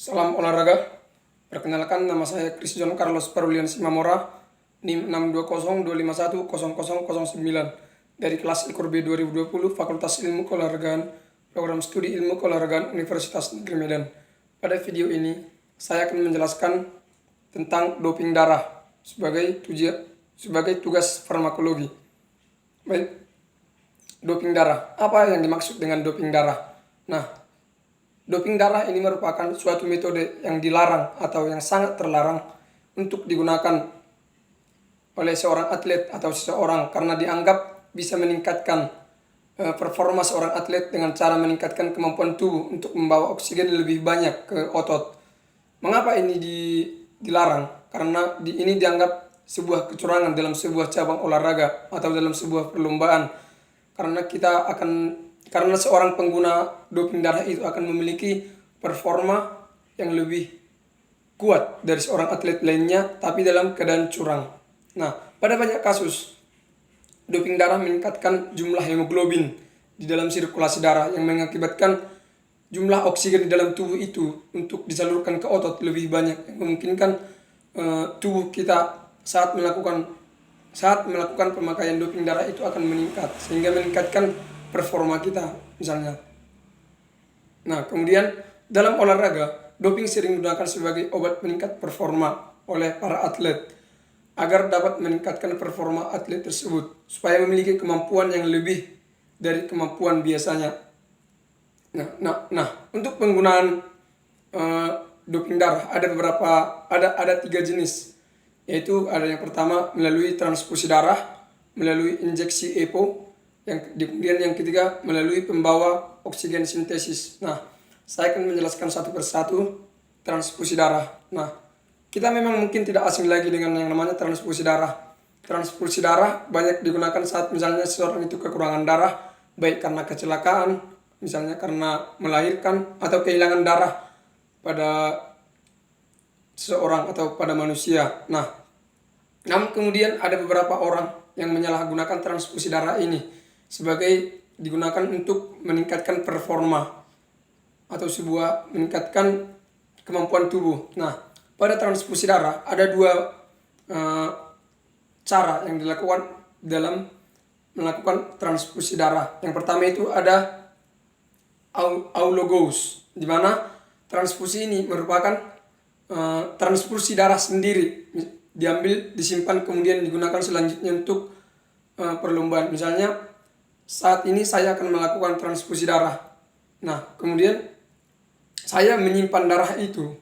Salam olahraga. Perkenalkan, nama saya Christian Carlos Perulian Simamora, NIM 62025100009 dari kelas Ekor B 2020 Fakultas Ilmu Keolahragaan, Program Studi Ilmu Keolahragaan Universitas Negeri Medan. Pada video ini, saya akan menjelaskan tentang doping darah sebagai tugas farmakologi. Baik, doping darah. Apa yang dimaksud dengan doping darah? Nah, doping darah ini merupakan suatu metode yang dilarang atau yang sangat terlarang untuk digunakan oleh seorang atlet atau seseorang karena dianggap bisa meningkatkan performa seorang atlet dengan cara meningkatkan kemampuan tubuh untuk membawa oksigen lebih banyak ke otot. Mengapa ini dilarang? Karena ini dianggap sebuah kecurangan dalam sebuah cabang olahraga atau dalam sebuah perlombaan. Karena seorang pengguna doping darah itu akan memiliki performa yang lebih kuat dari seorang atlet lainnya, tapi dalam keadaan curang. Nah, pada banyak kasus, doping darah meningkatkan jumlah hemoglobin di dalam sirkulasi darah yang mengakibatkan jumlah oksigen di dalam tubuh itu untuk disalurkan ke otot lebih banyak, yang memungkinkan tubuh kita saat melakukan pemakaian doping darah itu akan meningkat, sehingga meningkatkan performa kita misalnya. Nah, kemudian dalam olahraga, doping sering digunakan sebagai obat peningkat performa oleh para atlet agar dapat meningkatkan performa atlet tersebut supaya memiliki kemampuan yang lebih dari kemampuan biasanya. Nah, untuk penggunaan doping darah ada 3 jenis, yaitu ada yang pertama melalui transfusi darah, melalui injeksi EPO, kemudian yang ketiga melalui pembawa oksigen sintesis. Nah, saya akan menjelaskan satu persatu transfusi darah. Nah, kita memang mungkin tidak asing lagi dengan yang namanya transfusi darah. Transfusi darah banyak digunakan saat misalnya seseorang itu kekurangan darah, baik karena kecelakaan, misalnya karena melahirkan, atau kehilangan darah pada seseorang atau pada manusia. Nah, namun kemudian ada beberapa orang yang menyalahgunakan transfusi darah ini sebagai digunakan untuk meningkatkan performa atau meningkatkan kemampuan tubuh. Nah, pada transfusi darah ada 2 cara yang dilakukan dalam melakukan transfusi darah. Yang pertama itu ada autologous, di mana transfusi ini merupakan transfusi darah sendiri, diambil, disimpan, kemudian digunakan selanjutnya untuk perlombaan. Misalnya saat ini saya akan melakukan transfusi darah. Nah, kemudian saya menyimpan darah itu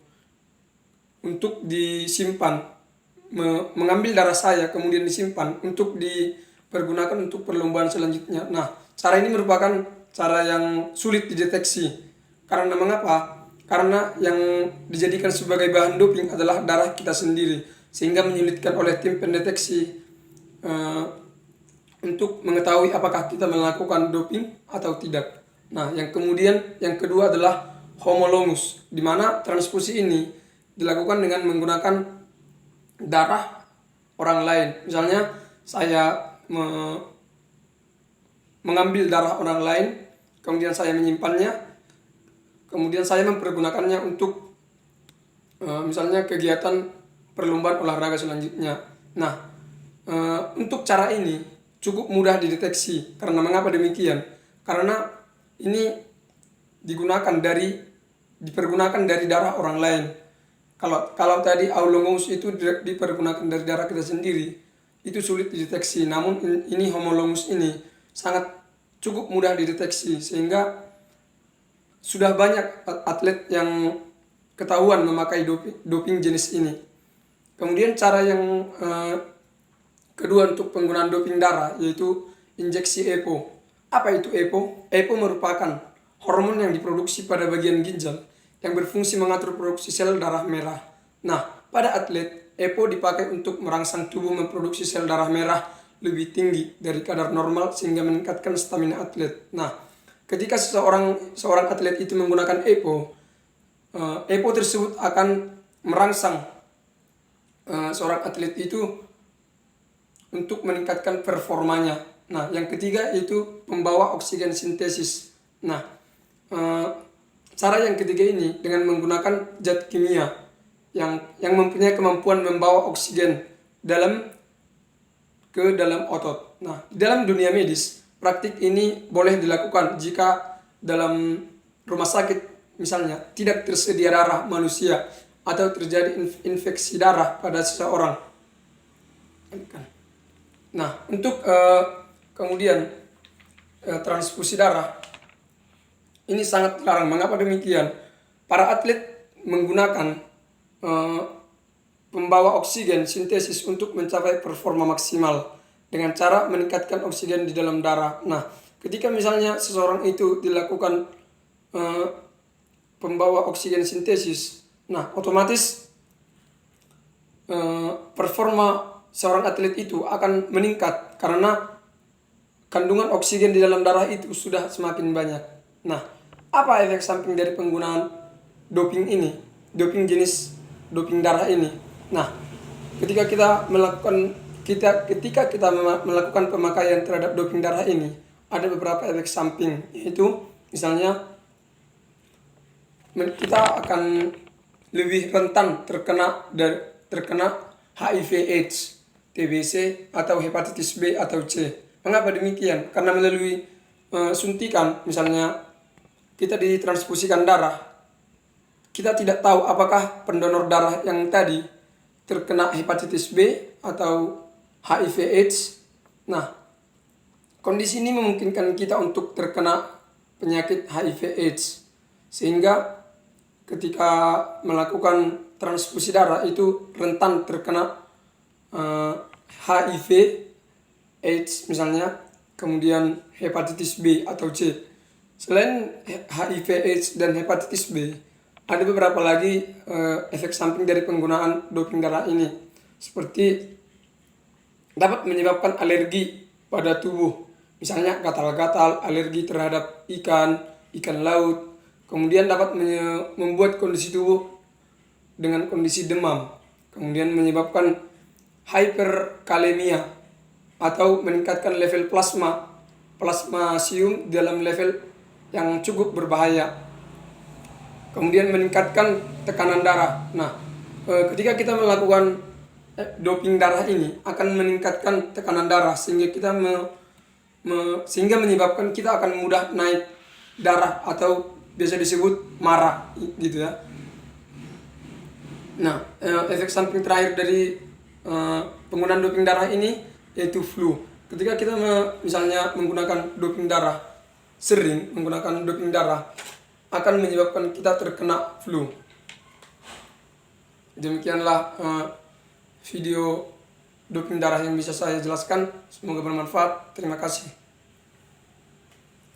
untuk disimpan, mengambil darah saya kemudian disimpan untuk dipergunakan untuk perlombaan selanjutnya. Nah, cara ini merupakan cara yang sulit dideteksi. Karena mengapa? Karena yang dijadikan sebagai bahan doping adalah darah kita sendiri, sehingga menyulitkan oleh tim pendeteksi untuk mengetahui apakah kita melakukan doping atau tidak. Nah, yang kedua adalah homologous, di mana transfusi ini dilakukan dengan menggunakan darah orang lain. Misalnya saya mengambil darah orang lain, kemudian saya menyimpannya, kemudian saya mempergunakannya untuk misalnya kegiatan perlombaan olahraga selanjutnya. Nah, untuk cara ini cukup mudah dideteksi. Karena mengapa demikian? Karena ini dipergunakan dari darah orang lain. Kalau tadi autologous itu dipergunakan dari darah kita sendiri, itu sulit dideteksi. Namun ini homologous ini sangat cukup mudah dideteksi, sehingga sudah banyak atlet yang ketahuan memakai doping jenis ini. Kemudian cara yang kedua untuk penggunaan doping darah yaitu injeksi EPO. Apa itu EPO? EPO merupakan hormon yang diproduksi pada bagian ginjal yang berfungsi mengatur produksi sel darah merah. Nah, pada atlet, EPO dipakai untuk merangsang tubuh memproduksi sel darah merah lebih tinggi dari kadar normal sehingga meningkatkan stamina atlet. Nah, ketika seorang atlet itu menggunakan EPO, EPO tersebut akan merangsang seorang atlet itu untuk meningkatkan performanya. Nah, yang ketiga itu pembawa oksigen sintesis. Nah, cara yang ketiga ini dengan menggunakan zat kimia yang mempunyai kemampuan membawa oksigen ke dalam otot. Nah, di dalam dunia medis, praktik ini boleh dilakukan jika dalam rumah sakit misalnya tidak tersedia darah manusia atau terjadi infeksi darah pada seseorang. Nah, untuk kemudian transfusi darah ini sangat dilarang. Mengapa demikian? Para atlet menggunakan pembawa oksigen sintesis untuk mencapai performa maksimal dengan cara meningkatkan oksigen di dalam darah. Nah, ketika misalnya seseorang itu dilakukan pembawa oksigen sintesis, nah otomatis performa seorang atlet itu akan meningkat karena kandungan oksigen di dalam darah itu sudah semakin banyak. Nah, apa efek samping dari penggunaan doping ini? Doping jenis doping darah ini. Nah, ketika kita melakukan pemakaian terhadap doping darah ini, ada beberapa efek samping, yaitu misalnya kita akan lebih rentan terkena HIV/AIDS, TBC atau hepatitis B atau C. Mengapa demikian? Karena melalui suntikan, misalnya kita ditransfusikan darah, kita tidak tahu apakah pendonor darah yang tadi terkena hepatitis B atau HIV/AIDS. Nah, kondisi ini memungkinkan kita untuk terkena penyakit HIV/AIDS, sehingga ketika melakukan transfusi darah itu rentan terkena HIV/AIDS misalnya, kemudian hepatitis B atau C. Selain HIV/AIDS dan hepatitis B, ada beberapa lagi efek samping dari penggunaan doping darah ini, seperti dapat menyebabkan alergi pada tubuh, misalnya gatal-gatal, alergi terhadap ikan laut, kemudian dapat membuat kondisi tubuh dengan kondisi demam, kemudian menyebabkan hyperkalemia atau meningkatkan level plasmasium dalam level yang cukup berbahaya, kemudian meningkatkan tekanan darah. Nah, ketika kita melakukan doping darah ini akan meningkatkan tekanan darah, sehingga kita sehingga menyebabkan kita akan mudah naik darah atau biasa disebut marah gitu ya. Nah, efek samping terakhir dari penggunaan doping darah ini yaitu flu. Ketika kita misalnya menggunakan doping darah, sering menggunakan doping darah, akan menyebabkan kita terkena flu. Demikianlah video doping darah yang bisa saya jelaskan. Semoga bermanfaat. Terima kasih.